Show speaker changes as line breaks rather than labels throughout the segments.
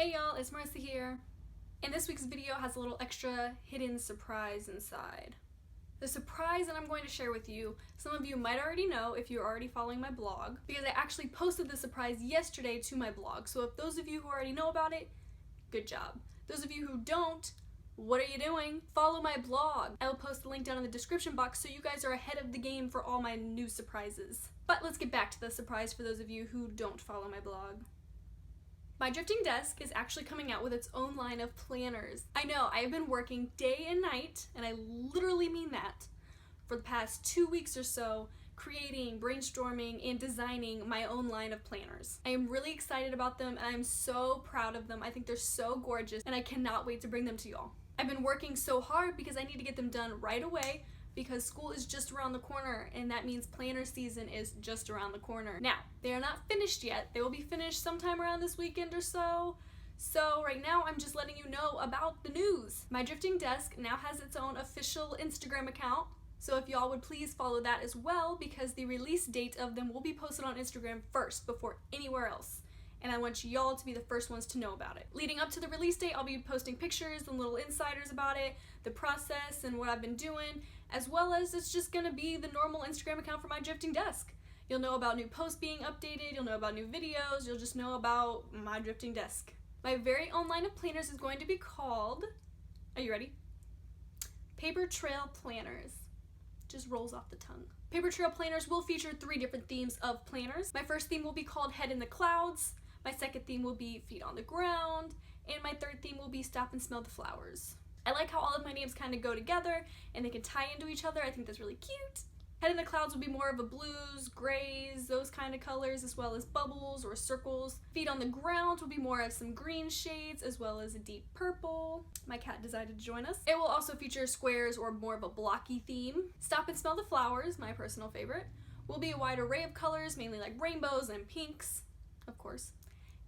Hey y'all, it's Marissa here, and this week's video has a little extra hidden surprise inside. The surprise that I'm going to share with you, some of you might already know if you're already following my blog, because I actually posted the surprise yesterday to my blog, so if those of you who already know about it, good job. Those of you who don't, what are you doing? Follow my blog. I will post the link down in the description box so you guys are ahead of the game for all my new surprises. But let's get back to the surprise for those of you who don't follow my blog. My Drifting Desk is actually coming out with its own line of planners. I know, I have been working day and night, and I literally mean that, for the past 2 weeks or so, creating, brainstorming, and designing my own line of planners. I am really excited about them, and I am so proud of them. I think they're so gorgeous, and I cannot wait to bring them to y'all. I've been working so hard because I need to get them done right away, because school is just around the corner, and that means planner season is just around the corner. Now, they are not finished yet. They will be finished sometime around this weekend or so. So right now, I'm just letting you know about the news. My Drifting Desk now has its own official Instagram account, so if y'all would please follow that as well, because the release date of them will be posted on Instagram first before anywhere else. And I want y'all to be the first ones to know about it. Leading up to the release date, I'll be posting pictures and little insiders about it, the process and what I've been doing, as well as it's just gonna be the normal Instagram account for my Drifting Desk. You'll know about new posts being updated, you'll know about new videos, you'll just know about my Drifting Desk. My very own line of planners is going to be called, are you ready? Paper Trail Planners. Just rolls off the tongue. Paper Trail Planners will feature 3 different themes of planners. My first theme will be called Head in the Clouds, my second theme will be Feet on the Ground, and my third theme will be Stop and Smell the Flowers. I like how all of my names kind of go together and they can tie into each other. I think that's really cute. Head in the Clouds will be more of a blues, grays, those kind of colors, as well as bubbles or circles. Feet on the Ground will be more of some green shades, as well as a deep purple. My cat decided to join us. It will also feature squares or more of a blocky theme. Stop and Smell the Flowers, my personal favorite, will be a wide array of colors, mainly like rainbows and pinks, of course.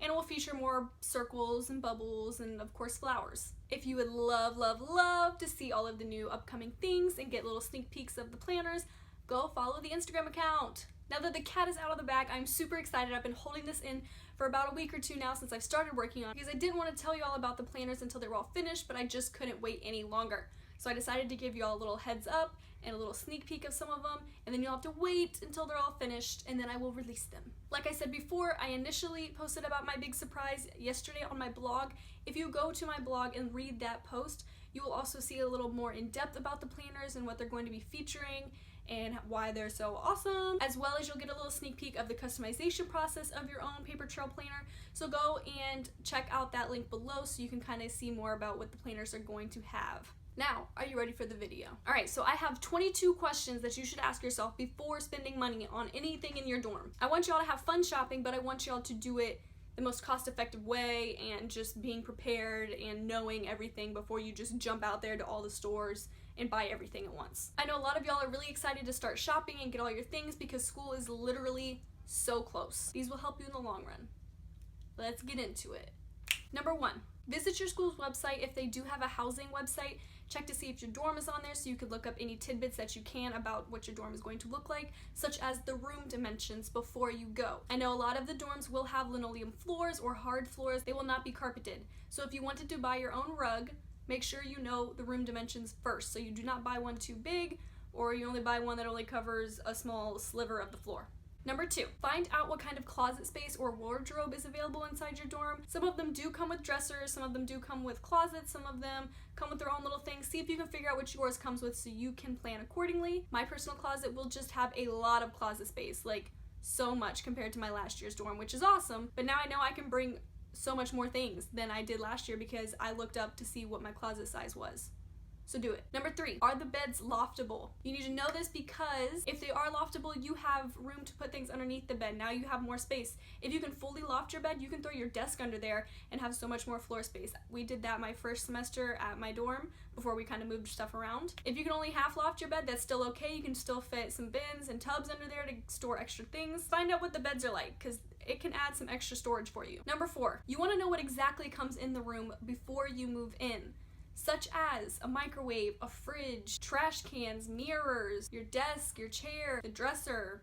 And it will feature more circles and bubbles and, of course, flowers. If you would love, love, love to see all of the new upcoming things and get little sneak peeks of the planners, go follow the Instagram account. Now that the cat is out of the bag, I'm super excited. I've been holding this in for about a week or 2 now since I've started working on it, because I didn't want to tell you all about the planners until they were all finished, but I just couldn't wait any longer. So I decided to give you all a little heads up and a little sneak peek of some of them, and then you'll have to wait until they're all finished, and then I will release them. Like I said before, I initially posted about my big surprise yesterday on my blog. If you go to my blog and read that post, you will also see a little more in depth about the planners and what they're going to be featuring and why they're so awesome, as well as you'll get a little sneak peek of the customization process of your own paper trail planner. So go and check out that link below so you can kind of see more about what the planners are going to have. Now, are you ready for the video? Alright, so I have 22 questions that you should ask yourself before spending money on anything in your dorm. I want y'all to have fun shopping, but I want y'all to do it the most cost-effective way and just being prepared and knowing everything before you just jump out there to all the stores and buy everything at once. I know a lot of y'all are really excited to start shopping and get all your things because school is literally so close. These will help you in the long run. Let's get into it. Number 1, visit your school's website. If they do have a housing website, check to see if your dorm is on there so you could look up any tidbits that you can about what your dorm is going to look like, such as the room dimensions before you go. I know a lot of the dorms will have linoleum floors or hard floors. They will not be carpeted. So if you wanted to buy your own rug, make sure you know the room dimensions first so you do not buy one too big, or you only buy one that only covers a small sliver of the floor. Number 2, find out what kind of closet space or wardrobe is available inside your dorm. Some of them do come with dressers, some of them do come with closets, some of them come with their own little things. See if you can figure out which yours comes with so you can plan accordingly. My personal closet will just have a lot of closet space, like so much compared to my last year's dorm, which is awesome, but now I know I can bring so much more things than I did last year because I looked up to see what my closet size was. So do it. Number 3, are the beds loftable? You need to know this because if they are loftable, you have room to put things underneath the bed. Now you have more space. If you can fully loft your bed, you can throw your desk under there and have so much more floor space. We did that my first semester at my dorm before we kind of moved stuff around. If you can only half loft your bed, that's still okay. You can still fit some bins and tubs under there to store extra things. Find out what the beds are like because it can add some extra storage for you. Number 4, you want to know what exactly comes in the room before you move in, such as a microwave, a fridge, trash cans, mirrors, your desk, your chair, the dresser,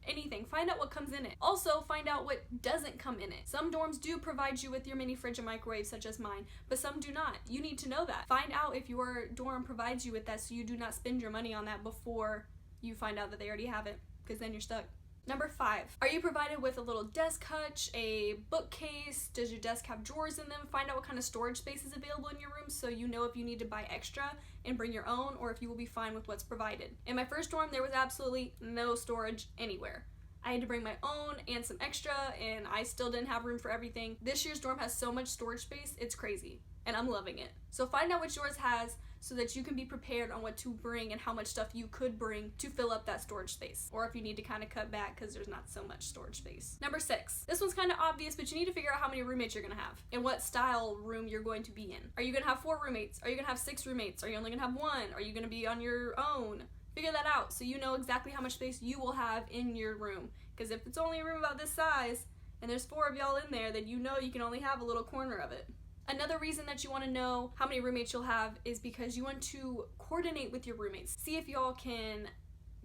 anything. Find out what comes in it. Also, find out what doesn't come in it. Some dorms do provide you with your mini fridge and microwave, such as mine, but some do not. You need to know that. Find out if your dorm provides you with that so you do not spend your money on that before you find out that they already have it, because then you're stuck. Number 5, are you provided with a little desk hutch, a bookcase? Does your desk have drawers in them? Find out what kind of storage space is available in your room so you know if you need to buy extra and bring your own, or if you will be fine with what's provided. In my first dorm, there was absolutely no storage anywhere. I had to bring my own and some extra, and I still didn't have room for everything. This year's dorm has so much storage space, it's crazy, and I'm loving it. So find out what yours has so that you can be prepared on what to bring and how much stuff you could bring to fill up that storage space, or if you need to kind of cut back because there's not so much storage space. Number 6, this one's kind of obvious, but you need to figure out how many roommates you're gonna have and what style room you're going to be in. Are you gonna have 4 roommates? Are you gonna have 6 roommates? Are you only gonna have 1? Are you gonna be on your own? Figure that out so you know exactly how much space you will have in your room, because if it's only a room about this size and there's 4 of y'all in there, then you know you can only have a little corner of it. Another reason that you want to know how many roommates you'll have is because you want to coordinate with your roommates. See if y'all can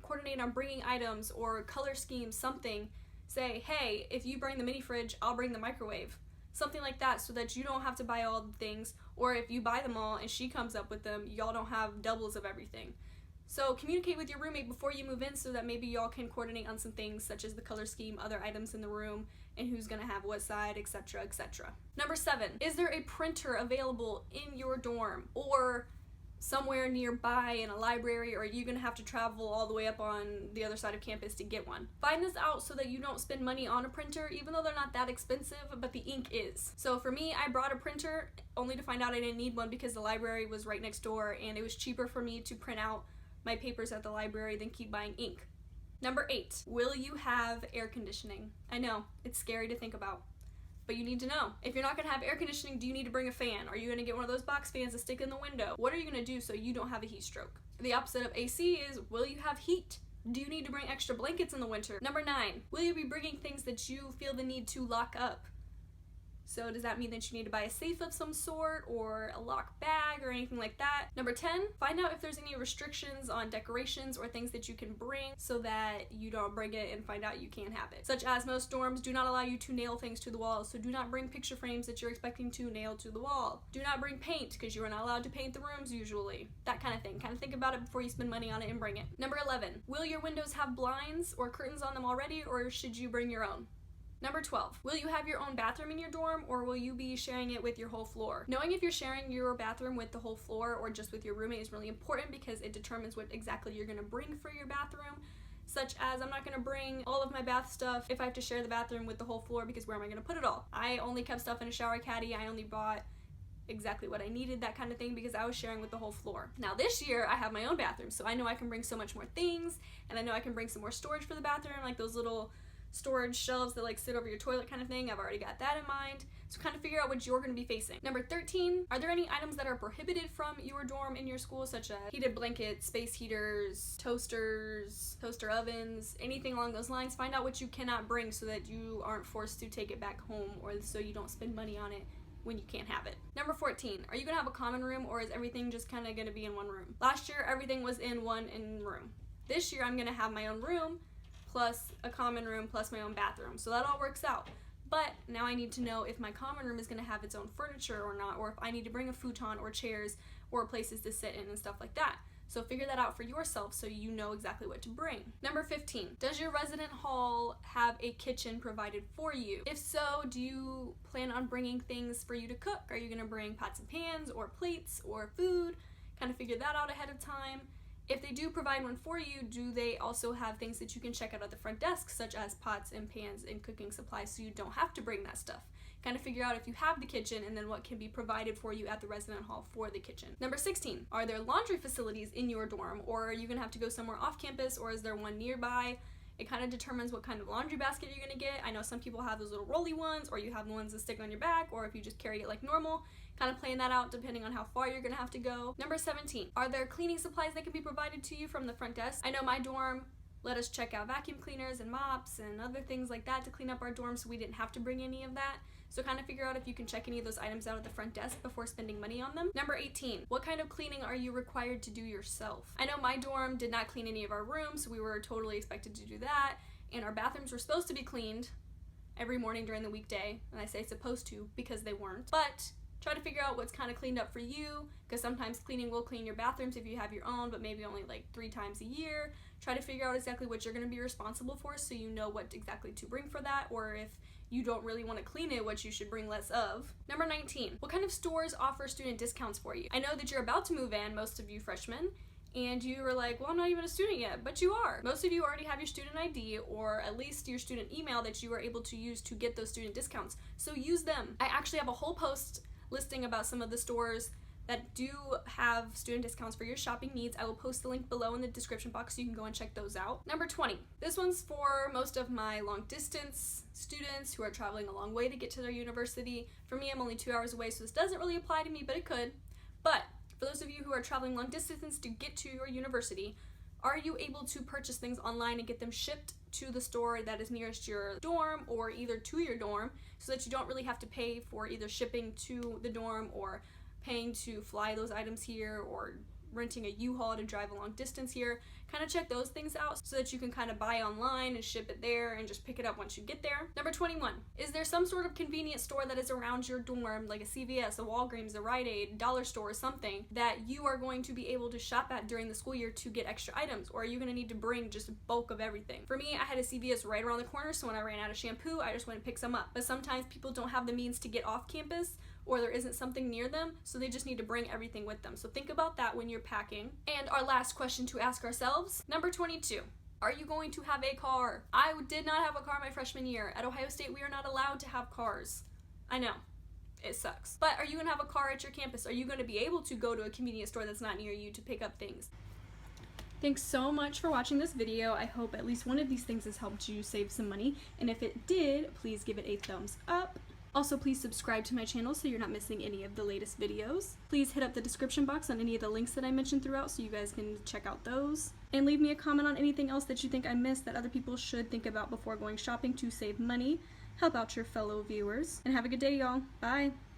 coordinate on bringing items or color schemes, something. Say, hey, if you bring the mini fridge, I'll bring the microwave. Something like that, so that you don't have to buy all the things, or if you buy them all and she comes up with them, y'all don't have doubles of everything. So communicate with your roommate before you move in so that maybe y'all can coordinate on some things such as the color scheme, other items in the room, and who's gonna have what side, etc., etc. Number 7, is there a printer available in your dorm or somewhere nearby in a library, or are you gonna have to travel all the way up on the other side of campus to get one? Find this out so that you don't spend money on a printer, even though they're not that expensive, but the ink is. So for me, I brought a printer only to find out I didn't need one because the library was right next door and it was cheaper for me to print out my papers at the library than keep buying ink. Number 8, will you have air conditioning? I know, it's scary to think about, but you need to know. If you're not gonna have air conditioning, do you need to bring a fan? Are you gonna get one of those box fans to stick in the window? What are you gonna do so you don't have a heat stroke? The opposite of AC is, will you have heat? Do you need to bring extra blankets in the winter? Number 9, will you be bringing things that you feel the need to lock up? So does that mean that you need to buy a safe of some sort or a lock bag or anything like that? Number 10, find out if there's any restrictions on decorations or things that you can bring so that you don't bring it and find out you can't have it. Such as most dorms do not allow you to nail things to the wall, so do not bring picture frames that you're expecting to nail to the wall. Do not bring paint because you are not allowed to paint the rooms usually. That kind of thing. Kind of think about it before you spend money on it and bring it. Number 11, will your windows have blinds or curtains on them already, or should you bring your own? Number 12, will you have your own bathroom in your dorm, or will you be sharing it with your whole floor? Knowing if you're sharing your bathroom with the whole floor or just with your roommate is really important because it determines what exactly you're gonna bring for your bathroom. Such as, I'm not gonna bring all of my bath stuff if I have to share the bathroom with the whole floor, because where am I gonna put it all? I only kept stuff in a shower caddy. I only bought exactly what I needed, that kind of thing, because I was sharing with the whole floor. Now this year I have my own bathroom, so I know I can bring so much more things, and I know I can bring some more storage for the bathroom, like those little storage shelves that like sit over your toilet kind of thing. I've already got that in mind. So kind of figure out what you're going to be facing. Number 13, are there any items that are prohibited from your dorm in your school, such as heated blankets, space heaters, toasters, toaster ovens, anything along those lines? Find out what you cannot bring so that you aren't forced to take it back home, or so you don't spend money on it when you can't have it. Number 14, are you gonna have a common room, or is everything just kind of gonna be in one room? Last year everything was in one room. This year I'm gonna have my own room plus a common room plus my own bathroom, so that all works out. But now I need to know if my common room is going to have its own furniture or not, or if I need to bring a futon or chairs or places to sit in and stuff like that. So figure that out for yourself so you know exactly what to bring. Number 15, does your resident hall have a kitchen provided for you? If so, do you plan on bringing things for you to cook? Are you going to bring pots and pans or plates or food? Kind of figure that out ahead of time. If they do provide one for you, do they also have things that you can check out at the front desk, such as pots and pans and cooking supplies, so you don't have to bring that stuff? Kind of figure out if you have the kitchen and then what can be provided for you at the resident hall for the kitchen. Number 16, are there laundry facilities in your dorm, or are you gonna have to go somewhere off campus, or is there one nearby? It kind of determines what kind of laundry basket you're gonna get. I know some people have those little rolly ones, or you have the ones that stick on your back, or if you just carry it like normal. Kind of playing that out depending on how far you're gonna have to go. Number 17, are there cleaning supplies that can be provided to you from the front desk? I know my dorm let us check out vacuum cleaners and mops and other things like that to clean up our dorm, so we didn't have to bring any of that. So kind of figure out if you can check any of those items out at the front desk before spending money on them. Number 18, what kind of cleaning are you required to do yourself? I know my dorm did not clean any of our rooms, so we were totally expected to do that. and our bathrooms were supposed to be cleaned every morning during the weekday, and I say supposed to because they weren't. But try to figure out what's kind of cleaned up for you, because sometimes cleaning will clean your bathrooms if you have your own, but maybe only like 3 times a year. Try to figure out exactly what you're going to be responsible for so you know what exactly to bring for that, or if you don't really want to clean it, what you should bring less of. Number 19, what kind of stores offer student discounts for you? I know that you're about to move in, most of you freshmen, and you were like, well, I'm not even a student yet, but you are. Most of you already have your student ID or at least your student email that you are able to use to get those student discounts, so use them. I actually have a whole post listing about some of the stores that do have student discounts for your shopping needs. I will post the link below in the description box so you can go and check those out. Number 20, this one's for most of my long distance students who are traveling a long way to get to their university. For me, I'm only 2 hours away, so this doesn't really apply to me, but it could. But for those of you who are traveling long distance to get to your university, are you able to purchase things online and get them shipped to the store that is nearest your dorm or either to your dorm, so that you don't really have to pay for either shipping to the dorm or paying to fly those items here or renting a U-Haul to drive a long distance here? Kind of check those things out so that you can kind of buy online and ship it there and just pick it up once you get there. Number 21, is there some sort of convenience store that is around your dorm, like a CVS, a Walgreens, a Rite Aid, dollar store, something that you are going to be able to shop at during the school year to get extra items? Or are you going to need to bring just a bulk of everything? For me, I had a CVS right around the corner, so when I ran out of shampoo, I just went and picked some up. But sometimes people don't have the means to get off campus, or there isn't something near them, so they just need to bring everything with them. So think about that when you're packing. And our last question to ask ourselves, number 22, are you going to have a car? I did not have a car my freshman year. At Ohio State, we are not allowed to have cars. I know, it sucks. But are you gonna have a car at your campus? Are you gonna be able to go to a convenience store that's not near you to pick up things? Thanks so much for watching this video. I hope at least one of these things has helped you save some money. And if it did, please give it a thumbs up. Also, please subscribe to my channel so you're not missing any of the latest videos. Please hit up the description box on any of the links that I mentioned throughout so you guys can check out those. And leave me a comment on anything else that you think I missed that other people should think about before going shopping to save money. Help out your fellow viewers. And have a good day, y'all. Bye!